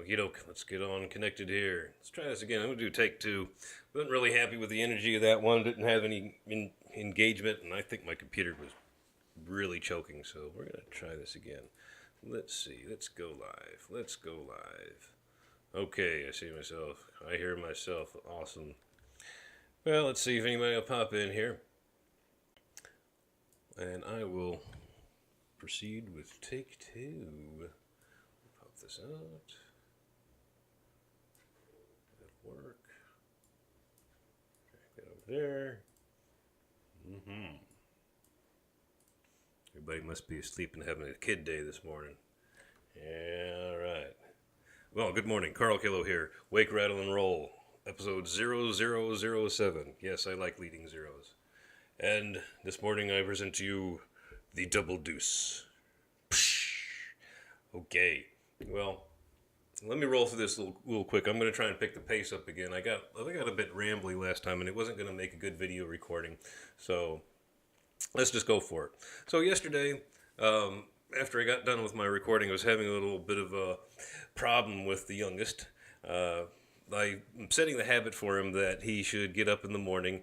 Okie doke, let's get on connected here. Let's try this again. I'm going to do take two. Wasn't really happy with the energy of that one. Didn't have any engagement, and I think my computer was really choking, so we're going to try this again. Let's see. Let's go live. Let's go live. Okay, I see myself. I hear myself. Awesome. Well, let's see if anybody will pop in here. And I will proceed with take two. Pop this out. Work. Drag that over there. Everybody must be asleep and having a kid day this morning. Yeah, all right. Well, good morning. Carl Killo here. Wake, Rattle, and Roll. Episode 0007. Yes, I like leading zeros. And this morning I present to you the Double Deuce. Psh. Okay. Well, let me roll through this little quick. I'm going to try and pick the pace up again. I got a bit rambly last time, and it wasn't going to make a good video recording. So let's just go for it. So yesterday, after I got done with my recording, I was having a little bit of a problem with the youngest. I'm setting the habit for him that he should get up in the morning,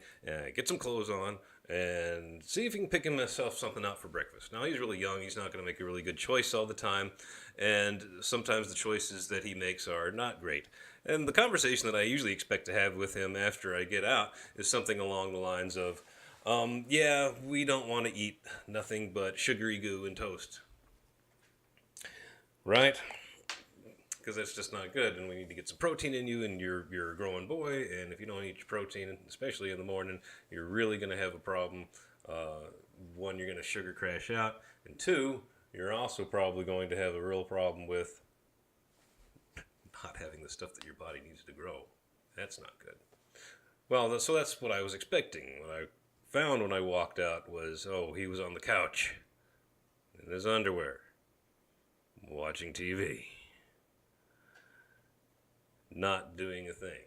get some clothes on, and see if he can pick himself something out for breakfast. Now, he's really young. He's not going to make a really good choice all the time, and sometimes the choices that he makes are not great. And the conversation that I usually expect to have with him after I get out is something along the lines of, yeah, we don't want to eat nothing but sugary goo and toast. Right? Because that's just not good, and we need to get some protein in you, and you're a growing boy, and if you don't eat your protein, especially in the morning, you're really going to have a problem. One, you're going to sugar crash out, and two, you're also probably going to have a real problem with not having the stuff that your body needs to grow. That's not good. Well, so that's what I was expecting. What I found when I walked out was, oh, he was on the couch in his underwear, watching TV. Not doing a thing.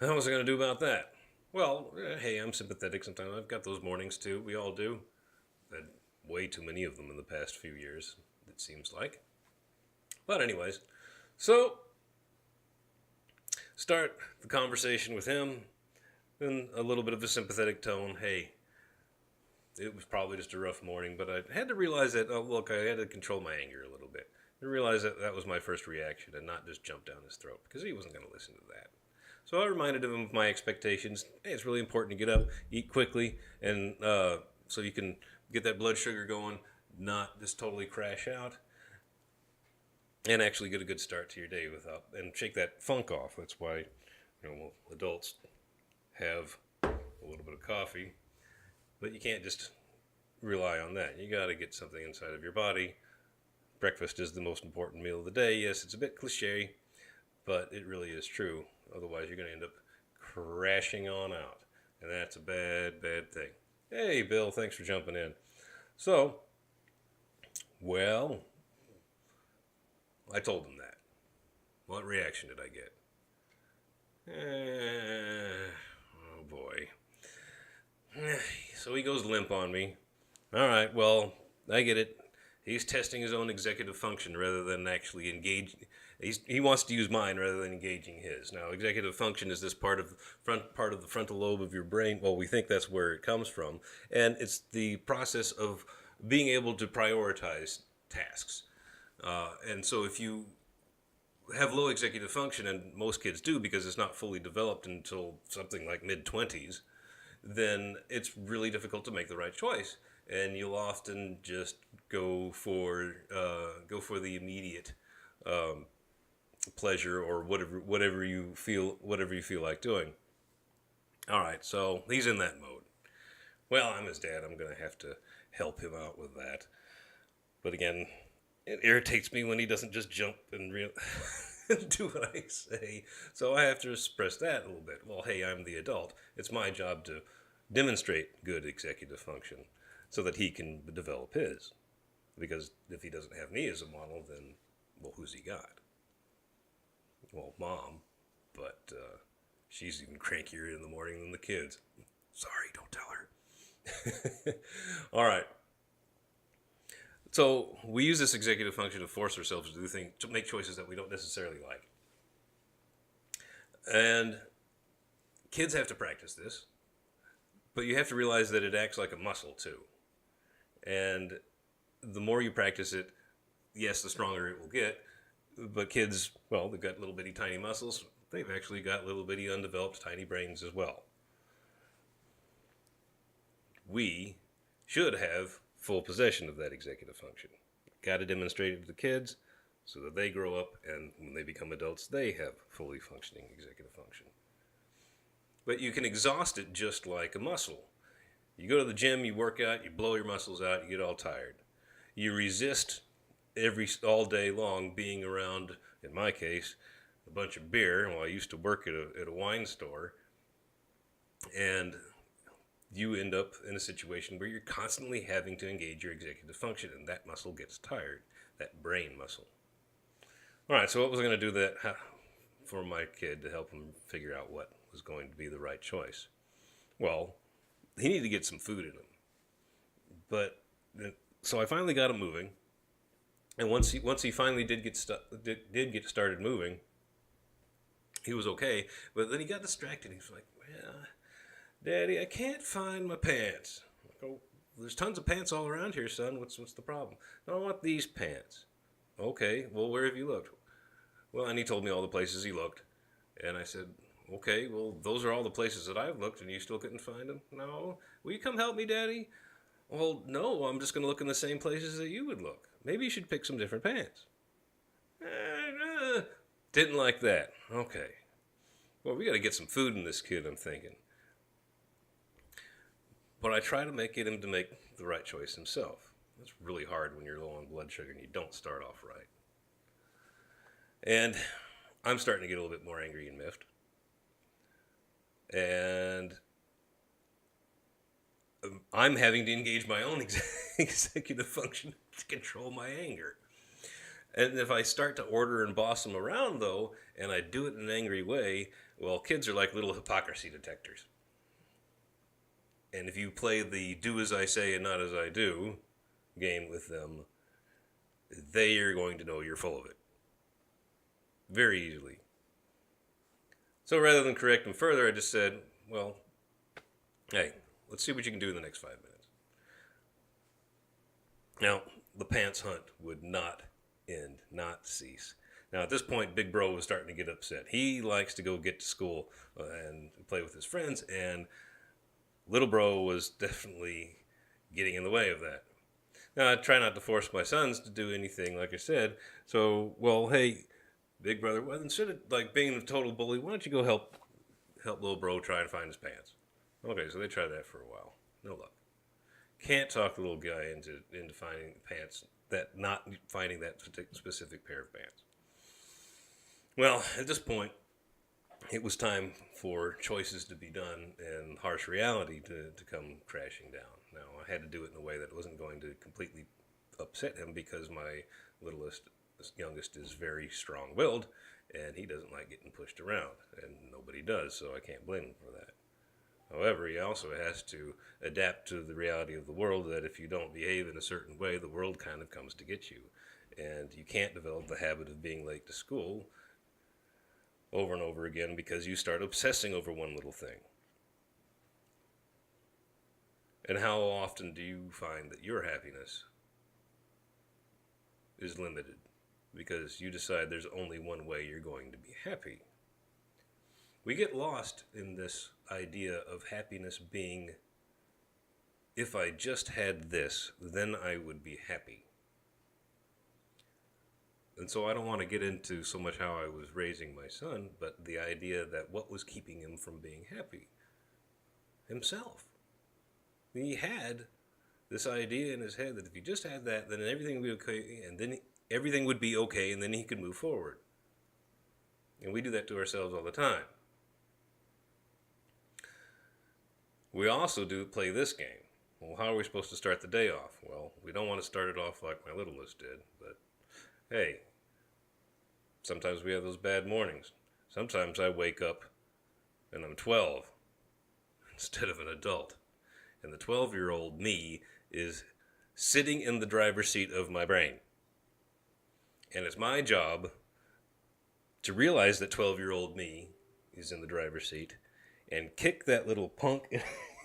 How was I going to do about that? Well, hey, I'm sympathetic sometimes. I've got those mornings too. We all do. Had way too many of them in the past few years, it seems like. But anyways, so start the conversation with him in a little bit of a sympathetic tone. Hey, it was probably just a rough morning, but I had to realize that, oh, look, I had to control my anger a little bit. I realized that that was my first reaction and not just jump down his throat, because he wasn't going to listen to that. So I reminded him of my expectations. Hey, it's really important to get up, eat quickly, and so you can get that blood sugar going, not just totally crash out, and actually get a good start to your day without, and shake that funk off. That's why, adults have a little bit of coffee, but you can't just rely on that. You got to get something inside of your body. Breakfast is the most important meal of the day. Yes, it's a bit cliche, but it really is true. Otherwise, you're going to end up crashing on out, and that's a bad, bad thing. Hey, Bill, thanks for jumping in. So, well, I told him that. What reaction did I get? Oh, boy. So he goes limp on me. All right, well, I get it. He's testing his own executive function rather than actually engage. He wants to use mine rather than engaging his. Now, executive function is this part of the frontal lobe of your brain. Well, we think that's where it comes from, and it's the process of being able to prioritize tasks. And so, if you have low executive function, and most kids do because it's not fully developed until something like mid-20s, then it's really difficult to make the right choice. And you'll often just go for the immediate pleasure or whatever you feel like doing. All right, so he's in that mode. Well, I'm his dad. I'm going to have to help him out with that. But again, it irritates me when he doesn't just jump and do what I say. So I have to express that a little bit. Well, hey, I'm the adult. It's my job to demonstrate good executive function, so that he can develop his. Because if he doesn't have me as a model, then, well, who's he got? Well, Mom, but she's even crankier in the morning than the kids. Sorry, don't tell her. All right. So we use this executive function to force ourselves to do things, to make choices that we don't necessarily like. And kids have to practice this, but you have to realize that it acts like a muscle too. And the more you practice it, yes, the stronger it will get. But kids, well, they've got little bitty tiny muscles. They've actually got little bitty undeveloped tiny brains as well. We should have full possession of that executive function. Got to demonstrate it to the kids so that they grow up and when they become adults, they have fully functioning executive function. But you can exhaust it just like a muscle. You go to the gym, you work out, you blow your muscles out, you get all tired. You resist all day long being around, in my case, a bunch of beer. Well, I used to work at a wine store, and you end up in a situation where you're constantly having to engage your executive function, and that muscle gets tired, that brain muscle. All right, so what was I going to do that for my kid to help him figure out what was going to be the right choice? Well, he needed to get some food in him. But so I finally got him moving, and once he finally did get started moving, he was okay. But then he got distracted. He was like, "Yeah, Daddy, I can't find my pants." I go, "There's tons of pants all around here, son. What's the problem?" "No, I want these pants." "Okay, well, where have you looked?" Well, and he told me all the places he looked, and I said, "Okay, well, those are all the places that I've looked, and you still couldn't find them?" "No." "Will you come help me, Daddy?" "Well, no, I'm just going to look in the same places that you would look. Maybe you should pick some different pants." Didn't like that. Okay. Well, we got to get some food in this kid, I'm thinking. But I try to make him to make the right choice himself. It's really hard when you're low on blood sugar and you don't start off right. And I'm starting to get a little bit more angry and miffed. And I'm having to engage my own executive function to control my anger. And if I start to order and boss them around, though, and I do it in an angry way, well, kids are like little hypocrisy detectors. And if you play the do as I say and not as I do game with them, they are going to know you're full of it. Very easily. So rather than correct them further, I just said, well, hey, let's see what you can do in the next 5 minutes. Now, the pants hunt would not end, not cease. Now, at this point, Big Bro was starting to get upset. He likes to go get to school and play with his friends, and Little Bro was definitely getting in the way of that. Now, I try not to force my sons to do anything, like I said. So, well, hey, Big Brother, well, instead of like being a total bully, why don't you go help Little Bro try and find his pants? Okay, so they tried that for a while. No luck. Can't talk the little guy into finding pants, not finding that specific pair of pants. Well, at this point, it was time for choices to be done and harsh reality to come crashing down. Now, I had to do it in a way that wasn't going to completely upset him because my youngest is very strong-willed, and he doesn't like getting pushed around, and nobody does, so I can't blame him for that. However, he also has to adapt to the reality of the world that if you don't behave in a certain way, the world kind of comes to get you. And you can't develop the habit of being late to school over and over again because you start obsessing over one little thing. And how often do you find that your happiness is limited because you decide there's only one way you're going to be happy? We get lost in this idea of happiness being, if I just had this, then I would be happy. And so I don't want to get into so much how I was raising my son, but the idea that what was keeping him from being happy? Himself. He had this idea in his head that if he just had that, then everything would be okay, and then everything would be okay, and then he could move forward. And we do that to ourselves all the time. We also play this game. Well, how are we supposed to start the day off? Well, we don't want to start it off like my littlest did, but hey, sometimes we have those bad mornings. Sometimes I wake up and I'm 12 instead of an adult. And the 12-year-old me is sitting in the driver's seat of my brain. And it's my job to realize that 12-year-old me is in the driver's seat and kick that little punk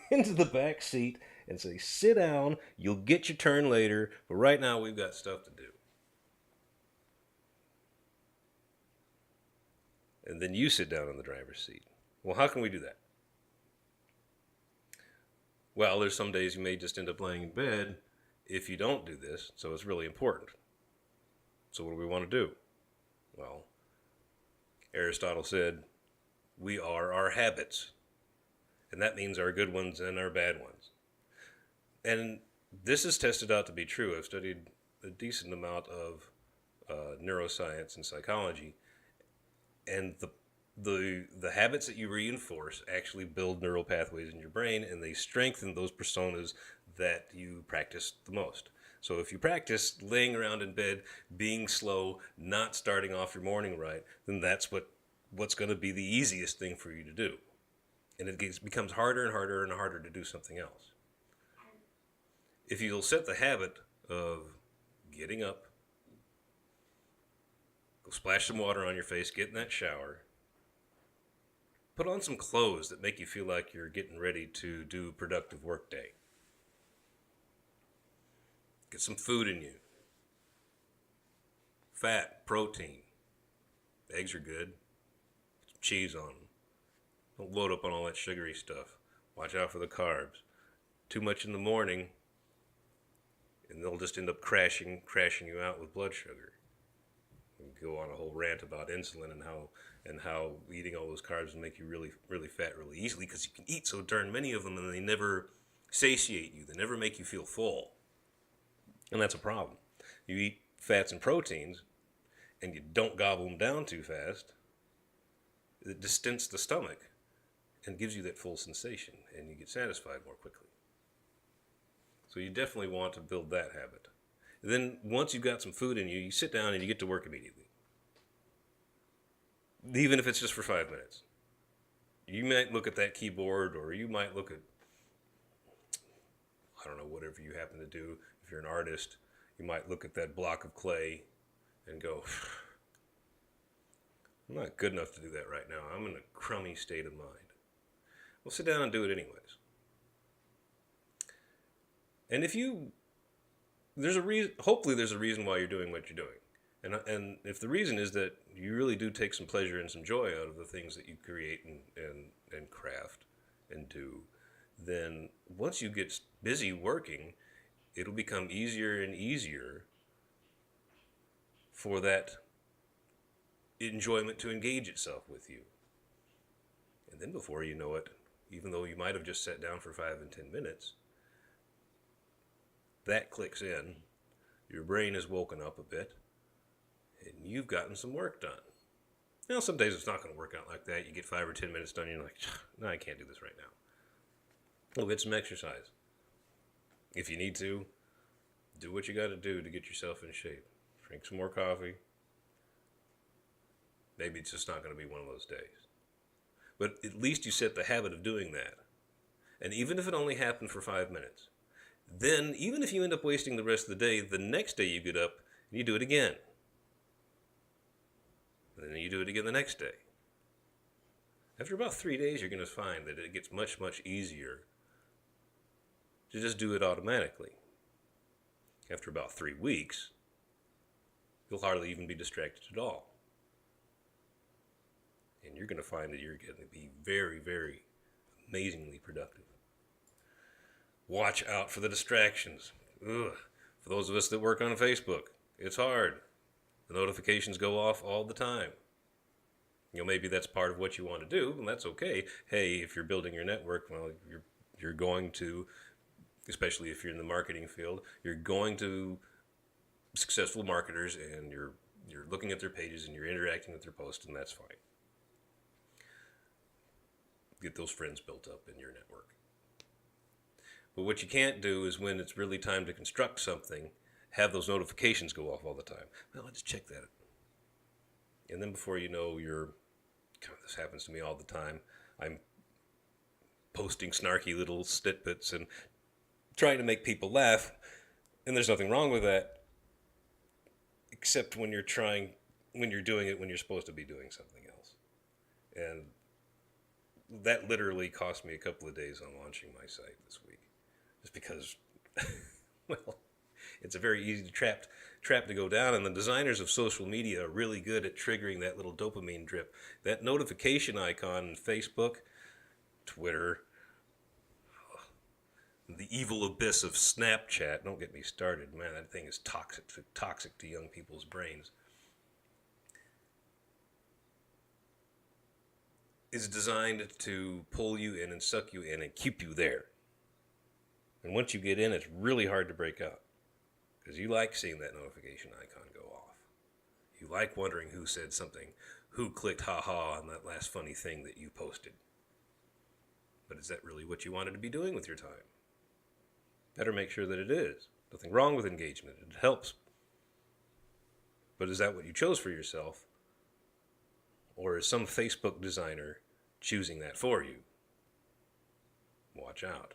into the back seat and say, sit down, you'll get your turn later, but right now we've got stuff to do. And then you sit down in the driver's seat. Well, how can we do that? Well, there's some days you may just end up laying in bed if you don't do this, so it's really important. So what do we want to do? Well, Aristotle said, we are our habits. And that means our good ones and our bad ones. And this is tested out to be true. I've studied a decent amount of neuroscience and psychology. And the habits that you reinforce actually build neural pathways in your brain, and they strengthen those personas that you practice the most. So if you practice laying around in bed, being slow, not starting off your morning right, then that's what's going to be the easiest thing for you to do. And it becomes harder and harder and harder to do something else. If you'll set the habit of getting up, go splash some water on your face, get in that shower, put on some clothes that make you feel like you're getting ready to do a productive work day. Get some food in you. Fat, protein. Eggs are good. Put some cheese on them. Don't load up on all that sugary stuff. Watch out for the carbs. Too much in the morning, and they'll just end up crashing you out with blood sugar. We go on a whole rant about insulin and how eating all those carbs will make you really, really fat really easily, because you can eat so darn many of them and they never satiate you. They never make you feel full. And that's a problem. You eat fats and proteins and you don't gobble them down too fast, it distends the stomach and gives you that full sensation, and you get satisfied more quickly. So you definitely want to build that habit. And then once you've got some food in you, you sit down and you get to work immediately. Even if it's just for 5 minutes. You might look at that keyboard, or you might look at, I don't know, whatever you happen to do. If you're an artist, you might look at that block of clay and go, I'm not good enough to do that right now. I'm in a crummy state of mind. Well, sit down and do it anyways. And there's a reason, hopefully there's a reason why you're doing what you're doing. And if the reason is that you really do take some pleasure and some joy out of the things that you create and craft and do, then once you get busy working, it'll become easier and easier for that enjoyment to engage itself with you. And then before you know it, even though you might have just sat down for 5 and 10 minutes, that clicks in, your brain is woken up a bit, and you've gotten some work done. Now, some days it's not going to work out like that. You get 5 or 10 minutes done, and you're like, no, I can't do this right now. Go get some exercise. If you need to, do what you got to do to get yourself in shape. Drink some more coffee. Maybe it's just not going to be one of those days. But at least you set the habit of doing that. And even if it only happened for 5 minutes, then even if you end up wasting the rest of the day, the next day you get up and you do it again. And then you do it again the next day. After about 3 days, you're going to find that it gets much, much easier to just do it automatically. After about 3 weeks, you'll hardly even be distracted at all. And you're going to find that you're going to be very, very amazingly productive. Watch out for the distractions. Ugh. For those of us that work on Facebook, it's hard. The notifications go off all the time. Maybe that's part of what you want to do, and that's okay. Hey, if you're building your network, well, you're going to, especially if you're in the marketing field, you're going to successful marketers, and you're looking at their pages and you're interacting with their posts, and that's fine. Get those friends built up in your network. But what you can't do is, when it's really time to construct something, have those notifications go off all the time. Well, let's check that. And then before you know, this happens to me all the time, I'm posting snarky little snippets and trying to make people laugh, And there's nothing wrong with that, except when you're doing it when you're supposed to be doing something else. And that literally cost me a couple of days on launching my site this week. Just because, well, it's a very easy trap to go down, and the designers of social media are really good at triggering that little dopamine drip. That notification icon in Facebook, Twitter, the evil abyss of Snapchat. Don't get me started, man. That thing is toxic to young people's brains. Is designed to pull you in and suck you in and keep you there. And once you get in, it's really hard to break out, because you like seeing that notification icon go off. You like wondering who said something, who clicked ha-ha on that last funny thing that you posted. But is that really what you wanted to be doing with your time? Better make sure that it is. Nothing wrong with engagement. It helps. But is that what you chose for yourself? Or is some Facebook designer choosing that for you? Watch out.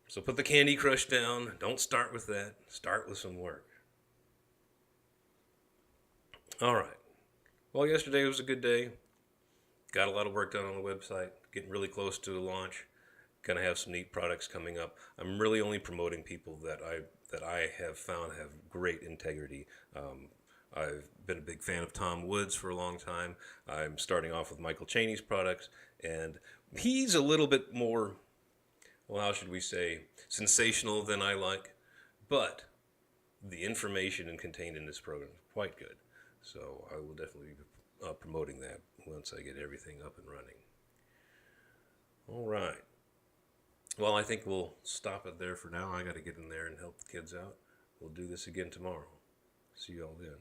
So put the Candy Crush down. Don't start with that. Start with some work. All right. Well, yesterday was a good day. Got a lot of work done on the website. Getting really close to the launch. Going to have some neat products coming up. I'm really only promoting people that I have found have great integrity. I've been a big fan of Tom Woods for a long time. I'm starting off with Michael Chaney's products, and he's a little bit more, well, how should we say, sensational than I like, but the information contained in this program is quite good. So I will definitely be promoting that once I get everything up and running. All right. Well, I think we'll stop it there for now. I got to get in there and help the kids out. We'll do this again tomorrow. See you all then.